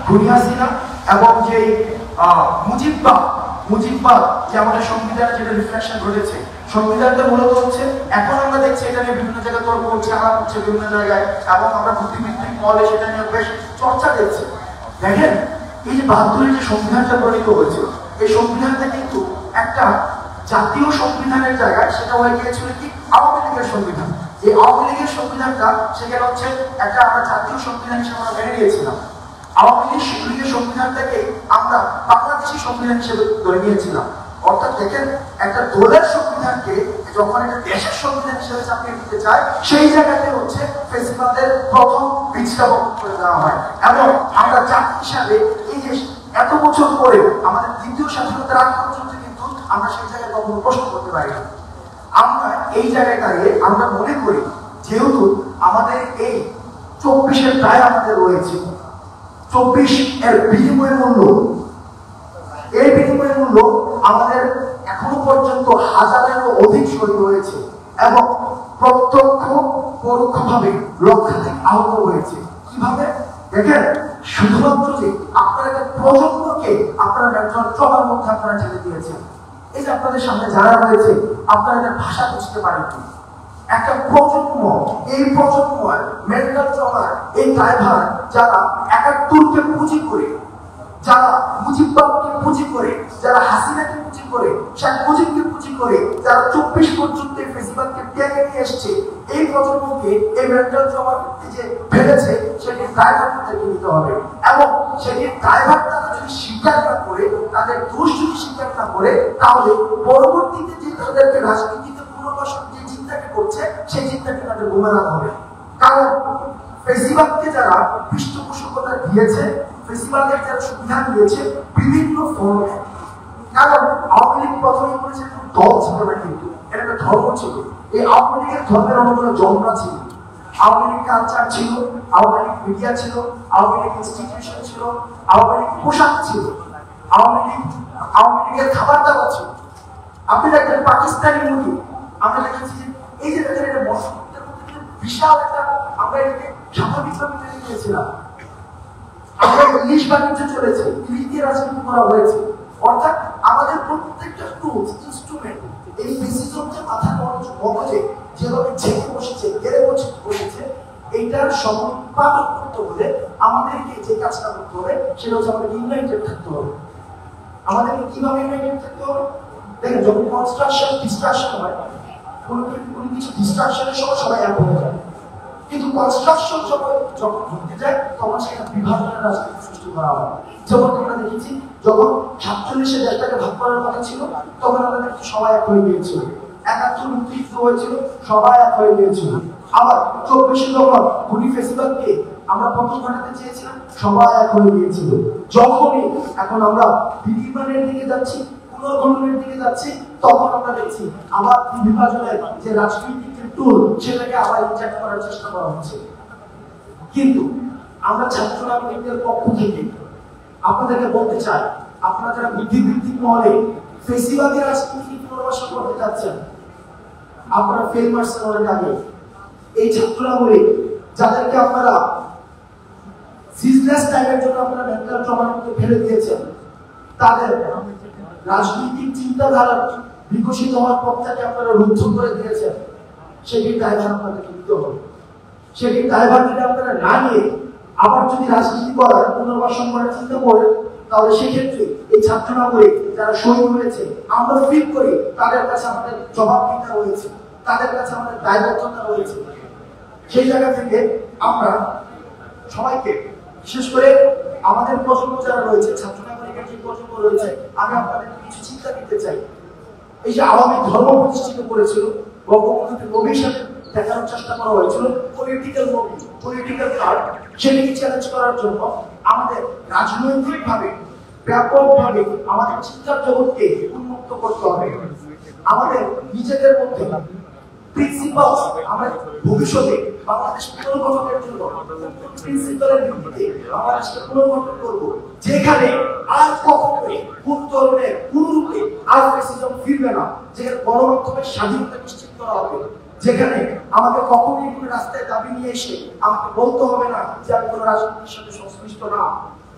খুনি হাসিনা এবং যে মুজিববাদ যে আমাদের সংবিধানে যেটা রিফ্লেকশন ঘটেছে, সংবিধানটা মূলত হচ্ছে এখন আমরা দেখছি এটা নিয়ে বিভিন্ন জায়গায় তর্ক হচ্ছে, আলাপ হচ্ছে বিভিন্ন জায়গায়, এবং আমরা বুদ্ধিবৃত্তিক মহলে সেটা নিয়ে বেশ চর্চা দেখছি। দেখেন, এই যে 72 যে সংবিধানটা প্রণীত হয়েছিল, এই সংবিধানটা কিন্তু একটা জাতীয় সংবিধানের জায়গায় সেটা হয়ে গিয়েছিল কি আওয়ামী লীগের সংবিধান। এই আওয়ামী লীগের সংবিধানটা সেখানে হচ্ছে একটা আমরা জাতীয় সংবিধান হিসেবে আমরা মেনে নিয়েছিলাম। আওয়ামী লীগের সংবিধানটাকে আমরা বাংলাদেশি সংবিধান হিসেবে ধরে নিয়েছিলাম। অর্থাৎ দেখেন, একটা দলের সংবিধানকে যখন একটা দেশের সংবিধান হিসেবে চাপিয়ে দিতে চায়, সেই জায়গাতে হচ্ছে ফেসিবাদের প্রথম বীজটা বপন করে দেওয়া হয়। এবং আমরা জাতি হিসাবে এই যে এত বছর পরে আমাদের দ্বিতীয় স্বাধীনতার আগ পর্যন্ত কিন্তু আমরা সেই জায়গায় কখনো প্রশ্ন করতে পারি না। আমরা এই জায়গায় দাঁড়িয়ে আমরা মনে করি, যেহেতু আমাদের এই 24-এর দায় আমাদের রয়েছে, 24 এর বিনিময় মূল্য, এই বিনিময় মূল্য আমাদের এখনো পর্যন্ত হাজারেরও অধিক শহীদ হয়েছে এবং প্রত্যক্ষ পরোক্ষভাবে লক্ষাধিক আহত হয়েছে। কিভাবে? দেখেন, শুধুমাত্র যে আপনারা একটা প্রজন্মকে আপনারা একজন চলার মধ্যে আপনারা ছেড়ে দিয়েছেন। এই যে আপনাদের সামনে যারা রয়েছে, আপনারা এদের ভাষা বুঝতে পারেননি। একটা প্রজন্ম, এই প্রজন্ম মেন্টাল ট্রমার এই ড্রাইভার যারা 71-কে পুঁজি করে, যারা মুজিববাদকে পুঁজি করে, যারা হাসিনাকে পুঁজি করে, শেখ মুজিবকে পুঁজি করে, যারা 24 পর্যন্ত ফেসিবাদকে টেনে নিয়ে এসছে, এই প্রজন্মকে এই মেন্টাল ট্রমার যে ফেলেছে সেটির ড্রাইভার তাদেরকে নিতে হবে। এবং সেটির ড্রাইভার তারা যদি স্বীকার না করে, তাদের দোষ যদি স্বীকার না করে, তাহলে পরবর্তীতে যে তাদেরকে রাজনীতিতে পুনর্বাসন যে চিন্তাকে করছে, সেই চিন্তাকে তাদের বুমেরাং হবে। কারণ ফেসিবাদকে যারা পৃষ্ঠপোষকতা দিয়েছে, ফেসিবাদের যারা সুবিধা দিয়েছে বিভিন্ন ফর্মে, কারণ আওয়ামী লীগ প্রথমে বলেছে দল ছিল না, কিন্তু এটা একটা ধর্ম ছিল। এই আওয়ামী লীগের ধর্মের অনেকগুলো জনরা ছিল। আওয়ামী লীগ কালচার ছিল, আওয়ামী লীগ মিডিয়া ছিল, আওয়ামী লীগ ইনস্টিটিউশন ছিল, আওয়ামী লীগ পোশাক ছিল, আওয়ামী লীগের খাবার দাবার ছিল। আপনি দেখবেন পাকিস্তানি মুভি, আমরা দেখেছি যে এই যে দেখেন এটা মশলার মধ্যে বিশাল একটা, আমরা এটাকে স্বাভাবিকভাবে মেনে নিয়েছিলাম। আমরা ইলিশ বাণিজ্য চলেছে, ইলিশ দিয়ে রাজনীতি করা হয়েছে। অর্থাৎ আমাদের প্রত্যেকটা টুলস, ইনস্ট্রুমেন্ট এই ফেসিজমকে মাথা মগজে যেভাবে ঝেঁকে বসেছে, গেড়ে বসেছে, এইটার সমাধান করতে হলে আমাদেরকে যে কাজটা করতে হবে সেটা হচ্ছে আমাদের ইউনাইটেড থাকতে হবে। আমাদেরকে কিভাবে ইউনাইটেড থাকতে হবে? দেখেন, যখন কনস্ট্রাকশন ডিস্ট্রাকশন হয়, কোনো কিছু ডিস্ট্রাকশনের সময় সবাই এক হয়ে যায়, কিন্তু কনস্ট্রাকশন যখন ঘটতে যায় তখন সেটা বিভাজনের রাজনীতি সৃষ্টি করা হয়। যেমন আমরা দেখেছি, যখন 47-এ দেশটাকে ভাগ করার কথা ছিল, তখন আমরা দেখছি সবাই এক হয়ে গিয়েছিল। 71 মুক্তিযুদ্ধ হয়েছিল, সবাই এক হয়ে গিয়েছিল। আবার 24-এ যখন খুনি ফেসিবাদকে আমরা পতন ঘটাতে চেয়েছিলাম, সবাই এক হয়ে গিয়েছিল। যখনই এখন আমরা বিনির্মাণের দিকে যাচ্ছি, পুনর্গঠনের দিকে যাচ্ছি, তখন আমরা দেখছি আবার বিভাজনের যে রাজনৈতিক টুল সেটাকে আবার ইনজেক্ট করার চেষ্টা করা হচ্ছে। কিন্তু আমরা ছাত্র রাজনীতির পক্ষ থেকে আপনাদেরকে বলতে চাই, আপনারা যারা বুদ্ধিবৃত্তিক মহলে ফেসিবাদী রাজনীতি পুনর্বাসন করতে চাচ্ছেন, আপনারা ফেল মারছেন অনেক আগে। এই ছাত্ররা বলে যাদেরকে আপনারা সিজনেস টাইমের জন্য আপনারা মেন্টাল ট্রমার মধ্যে ফেলে দিয়েছেন, তাদের রাজনৈতিক চিন্তাধারা বিকশিত হওয়ার পথটাকে আপনারা রুদ্ধ করে দিয়েছেন। সেটির দায়ভার আপনাদেরকে নিতে হবে। সেটির দায়ভার যদি আপনারা না নিয়ে আবার যদি রাজনীতি করার পুনর্বাসন করার চিন্তা করেন, তাহলে সেক্ষেত্রে এই ছাত্ররা বলে যারা শহীদ হয়েছে, আমরা ফিল করি তাদের কাছে আমাদের জবাবদিহিতা রয়েছে, তাদের কাছে আমাদের দায়বদ্ধতা রয়েছে। সেই জায়গা থেকে আমরা সবাইকে, বিশেষ করে আমাদের প্রজন্ম যারা রয়েছে, ছাত্র নাগরিকের যে প্রজন্ম রয়েছে, আমি আপনাদের কিছু চিন্তা দিতে চাই। এই যে আওয়ামী ধর্ম প্রতিষ্ঠিত করেছিল, বঙ্গবন্ধুকে নবীর সাথে দেখানোর চেষ্টা করা হয়েছিল, পলিটিক্যাল নবী, পলিটিক্যাল কার্ড, সেটাকে চ্যালেঞ্জ করার জন্য আমাদের রাজনৈতিকভাবে ব্যাপকভাবে আমাদের চিন্তার জগৎকে উন্মুক্ত করতে হবে। আমাদের নিজেদের মধ্যে প্রিন্সিপাল, আমরা ভবিষ্যতে বাংলাদেশ পুনর্গঠনের জন্য প্রিন্সিপালের ভিত্তিতে বাংলাদেশকে পুনর্গঠন করব, যেখানে আর কখনোই কোন ধরনের কোন রূপে আর ফ্যাসিজম ফিরবে না, যেখানে গণমাধ্যমের স্বাধীনতা নিশ্চিত করা হবে, যেখানে আমাকে কখনোই কোনো রাস্তায় দাবি নিয়ে এসে আমাকে বলতে হবে না যে আমি কোনো রাজনীতির সাথে সংশ্লিষ্ট না,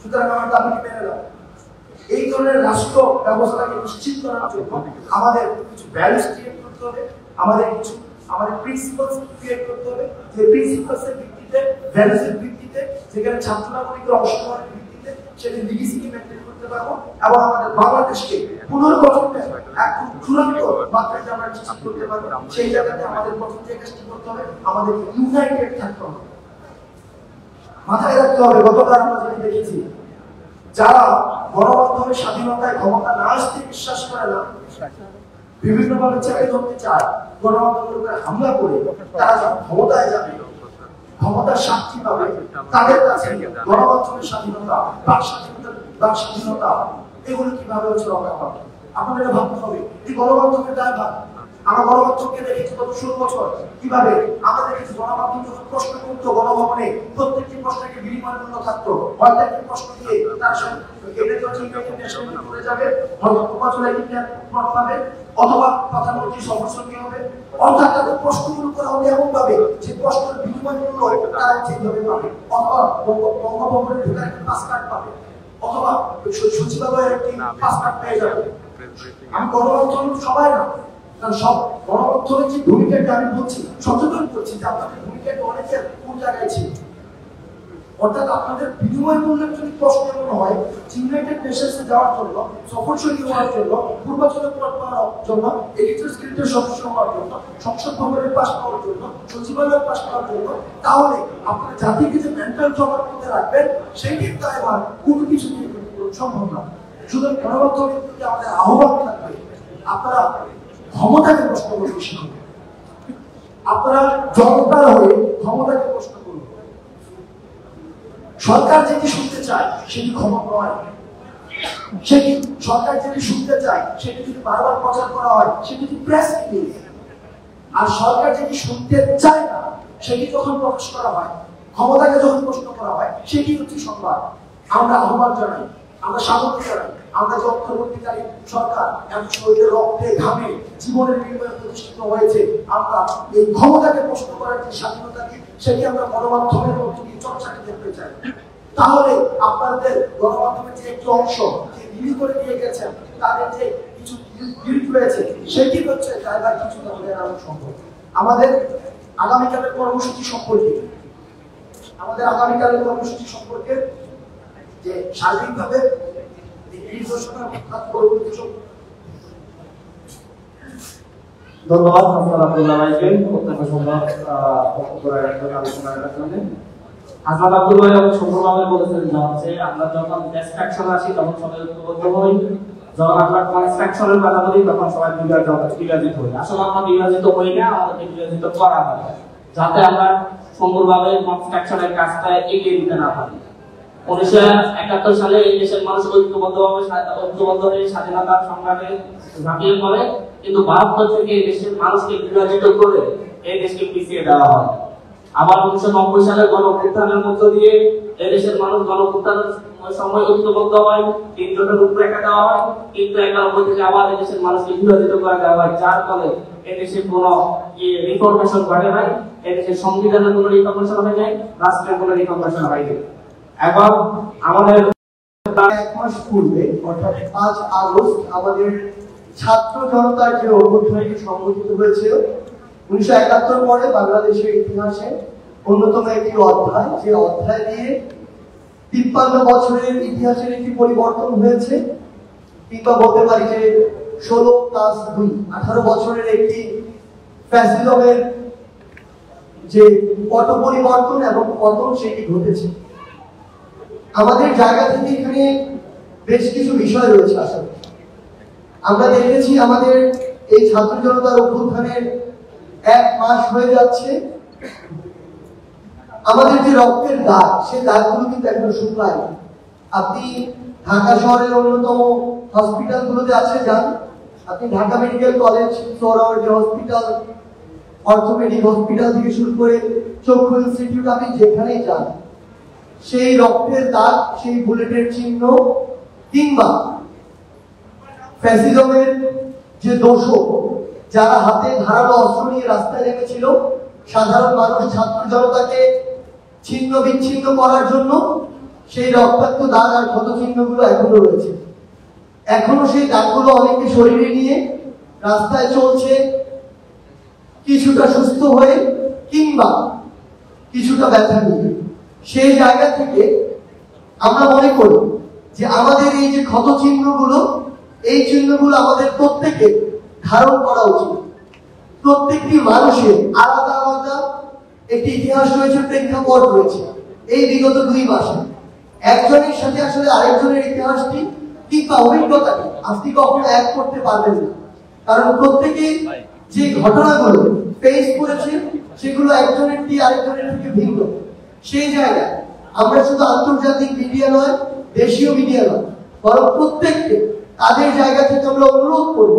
সুতরাং আমার দাবিটি মেনে দাও। এই ধরনের রাষ্ট্র ব্যবস্থাকে নিশ্চিত করার জন্য আমাদের কিছু ভ্যালুস ক্রিয়েট করতে হবে, আমাদের প্রিন্সিপালস ক্রিয়েট করতে হবে, যে প্রিন্সিপালসের ভিত্তিতে, ভ্যালুসের ভিত্তিতে, যেখানে ছাত্র নাগরিকের অংশগ্রহণের ভিত্তিতে সেটি লিগেসিকে মেনটেন করতে পারবো এবং আমাদের বাংলাদেশকে পুনর্গঠনের এক চূড়ান্ত মাত্রায় আমরা নিশ্চিত করতে পারবো। সেই জায়গাতে আমাদের প্রথম যে কাজটি করতে হবে, আমাদের ইউনাইটেড থাকতে হবে। মাথায় রাখতে হবে, গতকাল আমরা যেটি দেখেছি, যারা গণমাধ্যমের স্বাধীনতায় ক্ষমতা না আসতে বিশ্বাস করে না, বিভিন্নভাবে চেপে ধরতে চায়, গণমাধ্যমের উপরে হামলা করে তারা যখন ক্ষমতায় যাবে, ক্ষমতার সাক্ষী পাবে, তাদের কাছে গণমাধ্যমের স্বাধীনতা, বাক স্বাধীনতা এগুলো কিভাবে হচ্ছে রক্ষা পাবে। আপনাদের ভাবতে হবে এই গণমাধ্যমের দায়ভার। আমরা গণমাধ্যমকে দেখেছি গত 16 বছর কিভাবে আমাদের কিছু গণমাধ্যম যখন প্রশ্ন করতো গণভবনে, প্রত্যেকটি প্রশ্নকে বিনিময়মূল্য থাকতো। হয়তো একটি প্রশ্ন দিয়ে তার সঙ্গে করে যাবে, হয়তো উপাচলায় পাবে, অথবা প্রধানমন্ত্রী সমর্থন হবে, অর্থাৎ তাদের প্রশ্নগুলো করা হবে এমন ভাবে যে প্রশ্নের বিনিময়মূল্য তারা ঠিকভাবে পাবে, অথবা বঙ্গভবনের ঢোকার একটি পাস কার্ড পাবে, অথবা সচিবালয়ের একটি পাস কার্ড পেয়ে যাবে। আমি গণমাধ্যম সবাই না, কারণ সব গণমাধ্যমের যে ভূমিকাটা আমি বলছি, সচেতন করছি যে আপনাদের ভূমিকাটা অনেকের কোন জায়গায় ছিল। অর্থাৎ আপনাদের বিনিময় মূল্যের যদি প্রশ্ন এমন হয়, ইউনাইটেড নেশনসে যাওয়ার জন্য, সফরসঙ্গী হওয়ার জন্য, পূর্বাচলে পাওয়ার জন্য, এডিটর্স গিল্ডের সদস্য হওয়ার জন্য, সংসদ ভবনের পাশ পাওয়ার জন্য, সচিবালয়ের পাশ পাওয়ার জন্য, তাহলে আপনার জাতিকে যে মেন্টাল জমার মধ্যে রাখবেন, সেইটির দায়ভার কোনো কিছু দিয়ে সম্ভব না। সুতরাং গণমাধ্যমের প্রতি আমাদের আহ্বান থাকবে, আপনারা ক্ষমতাকে প্রশ্ন করতে শিখুন, আপনারা জনতার হয়ে ক্ষমতাকে প্রশ্ন করুন। সরকার যেটি শুনতে চায় সেটি ক্ষমা নয়, সেটি সরকার যেটি শুনতে চায় সেটি যদি বারবার প্রচার করা হয় সেটি প্রেস রিলিজ। আর সরকার যেটি শুনতে চায় না সেটি যখন প্রকাশ করা হয়, ক্ষমতাকে যখন প্রশ্ন করা হয়, সেটি হচ্ছে সংবাদ। আমরা আহ্বান জানাই, আমরা স্বাগত জানাই, আমরা যে অন্তর্বর্তীকালীন সরকার এমন শরীরের রক্তে ঘামে জীবনের বিনিময়ে প্রতিষ্ঠিত হয়েছে, আমরা এই ক্ষমতাকে প্রশ্ন করার যে স্বাধীনতাকে সেটি আমরা গণমাধ্যমের মধ্যে দিয়ে চর্চাকে দেখতে চাই। তাহলে আপনাদের গণমাধ্যমের যে একটি অংশ যে রিলিজ করে দিয়ে গেছেন, তাদের যে কিছু গিল্ট রয়েছে সেটি হচ্ছে জায়গা কিছু এড়ানো সম্ভব। আমাদের আগামীকালের কর্মসূচি সম্পর্কে যে সার্বিকভাবে ধন্যবাদ আব্দুল্লাহ ভাইকে অত্যন্ত সুন্দর আলোচনা করার জন্য। হাসনাত আব্দুল ভাই সুন্দরভাবে বলেছেন যে হচ্ছে আমরা যখন ডিস্ট্রাকশন আসি তখন সবাই ঐক্যবদ্ধ হই, যখন আমরা কনস্ট্রাকশনের কথা বলি তখন সবাই বিভাজিত হই। আসলে আমরা বিভাজিত হই না, আমাদেরকে বিভাজিত করা হয় যাতে আমরা সুন্দরভাবে কনস্ট্রাকশনের কাজটা এগিয়ে দিতে না পারি। 1971 সালে এই দেশের মানুষ ঐক্যবদ্ধ হয়ে স্বাধীনতার সংগ্রামে ঝাঁপিয়ে পড়ে, কিন্তু 72 থেকে এই দেশের মানুষকে বিভাজিত করে এই দেশকে পিছিয়ে দেওয়া হয়। আবার 1990 সালের গণঅভ্যুত্থানের মধ্য দিয়ে এই দেশের মানুষ গণঅভ্যুত্থানের সময় ঐক্যবদ্ধ হয়, তিনজনের রূপরেখা দেওয়া হয়, কিন্তু 91 থেকে আবার এই দেশের মানুষকে বিভাজিত করে দেওয়া হয়, যার ফলে এই দেশে কোনো রিফরমেশন ঘটে নাই, এই দেশের সংবিধানের কোনো রিফরমেশন হয় নাই, রাষ্ট্রের কোনো রিফরমেশন হয় নাই। এখন আমাদের 1 মাস পূর্বে অর্থাৎ 5 আগস্ট আমাদের ছাত্র জনতার যে অভ্যুত্থানটি সংঘটিত হয়েছিল, 1971 পরে বাংলাদেশের ইতিহাসে অন্যতম একটি অধ্যায়, যে অধ্যায় দিয়ে 53 বছরের ইতিহাসের একটি পরিবর্তন হয়েছে, কিংবা বলতে পারি যে 16+2 18 বছরের একটি ফ্যাসিজমের যে পট পরিবর্তন এবং পতন সেটি ঘটেছে। আমাদের জায়গা থেকে এখানে বেশ কিছু বিষয় রয়েছে। আসলে আমরা দেখেছি আমাদের এই ছাত্র জনতার অভ্যুত্থানের 1 মাস হয়ে যাচ্ছে, আমাদের যে রক্তের দাগ, সেই দাগগুলো কিন্তু এখনো শুকায়নি। আপনি ঢাকা শহরের অন্যতম হসপিটালগুলোতে আছে যান, আপনি Dhaka medical college, Suhrawardy hospital, orthopaedic hospital থেকে শুরু করে চক্ষু ইনস্টিটিউট, আপনি যেখানেই যান সেই রক্তের দাগ, সেই বুলেটের চিহ্ন, কিংবা ফ্যাসিজমের যে দোষক যারা হাতে ধারালো অস্ত্র নিয়ে রাস্তায় নেমেছিল সাধারণ মানুষ ছাত্র জনতাকে ছিন্ন বিচ্ছিন্ন করার জন্য, সেই রক্তাক্ত দাগ আর ক্ষত চিহ্নগুলো এখনো রয়েছে। এখনো সেই দাগগুলো অনেকে শরীরে নিয়ে রাস্তায় চলছে, কিছুটা সুস্থ হয়ে কিংবা কিছুটা ব্যথা নিয়ে। সেই জায়গা থেকে আমরা মনে করি যে আমাদের এই যে ক্ষত চিহ্নগুলো, এই চিহ্নগুলো আমাদের প্রত্যেকে ধারণ করা উচিত। প্রত্যেকটি মানুষের আলাদা আলাদা একটি ইতিহাস রয়েছে, প্রেক্ষাপট রয়েছে। এই বিগত 2 মাসে একজনের সাথে আসলে আরেকজনের ইতিহাসটি কিংবা অভিজ্ঞতাটি আপনি কখনো এক করতে পারবেন না, কারণ প্রত্যেকে যে ঘটনাগুলো ফেস করেছে সেগুলো একজনের দিয়ে আরেকজনের থেকে ভিন্ন। সেই জায়গায় আমরা শুধু আন্তর্জাতিক মিডিয়া নয়, দেশীয় মিডিয়া নয়, বরং প্রত্যেককে তাদের জায়গা থেকে আমরা অনুরোধ করব,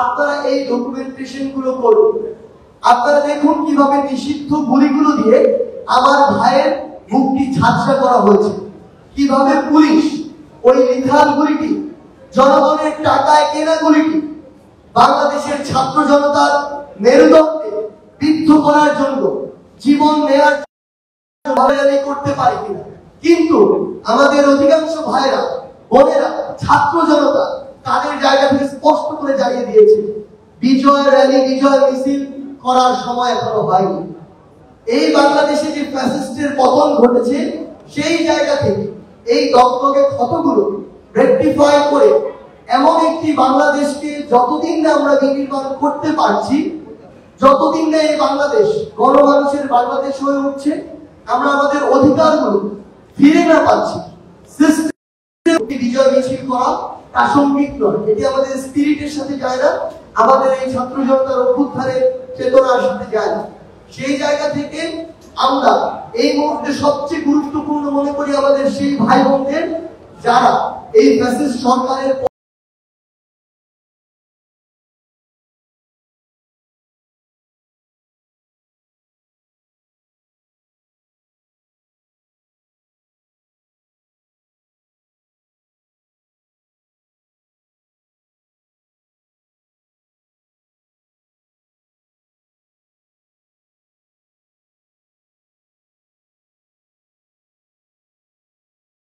আপনারা এই ডকুমেন্টেশন গুলো করুন। আপনারা দেখুন কিভাবে নিষিদ্ধ গুলিগুলো দিয়ে আমার ভাইয়ের মুখটি ঝাঁঝরা করা হয়েছে, কিভাবে পুলিশ ওই লিথাল গুলিটি, জনগণের টাকায় কেনা গুলিটি বাংলাদেশের ছাত্র জনতার মেরুদণ্ডে বিদ্ধ করার জন্য, জীবন নেয়ার করতে পারে কিনা। কিন্তু আমাদের অধিকাংশ ভাইরা, বোনেরা, ছাত্র জনতা তাদের জায়গা থেকে স্পষ্ট করে জানিয়ে দিয়েছে, বিজয় র্যালি, বিজয় মিছিল করার সময় এখনো হয়নি। এই বাংলাদেশে যে ফ্যাসিস্টের পতন ঘটেছে, সেই জায়গা থেকে এই দগদগে ক্ষতগুলো রেকটিফাই করে এমন একটি বাংলাদেশকে যতদিন না আমরা বিনির্মাণ করতে পারছি, যতদিন না এই বাংলাদেশ গণমানুষের বাংলাদেশ হয়ে উঠছে, আমরা আমাদের অধিকারগুলো ফিরে না পাচ্ছি, বিজয় মিছিল করা প্রাসঙ্গিক নয়। এটি আমাদের স্পিরিটের সাথে যায় না, আমাদের এই ছাত্র জনতার অভ্যুত্থানের চেতনার সাথে যায় না। সেই জায়গা থেকে আমরা এই মুহূর্তে সবচেয়ে গুরুত্বপূর্ণ মনে করি আমাদের সেই ভাই বোনদের যারা এই ফ্যাসিস্ট সরকারের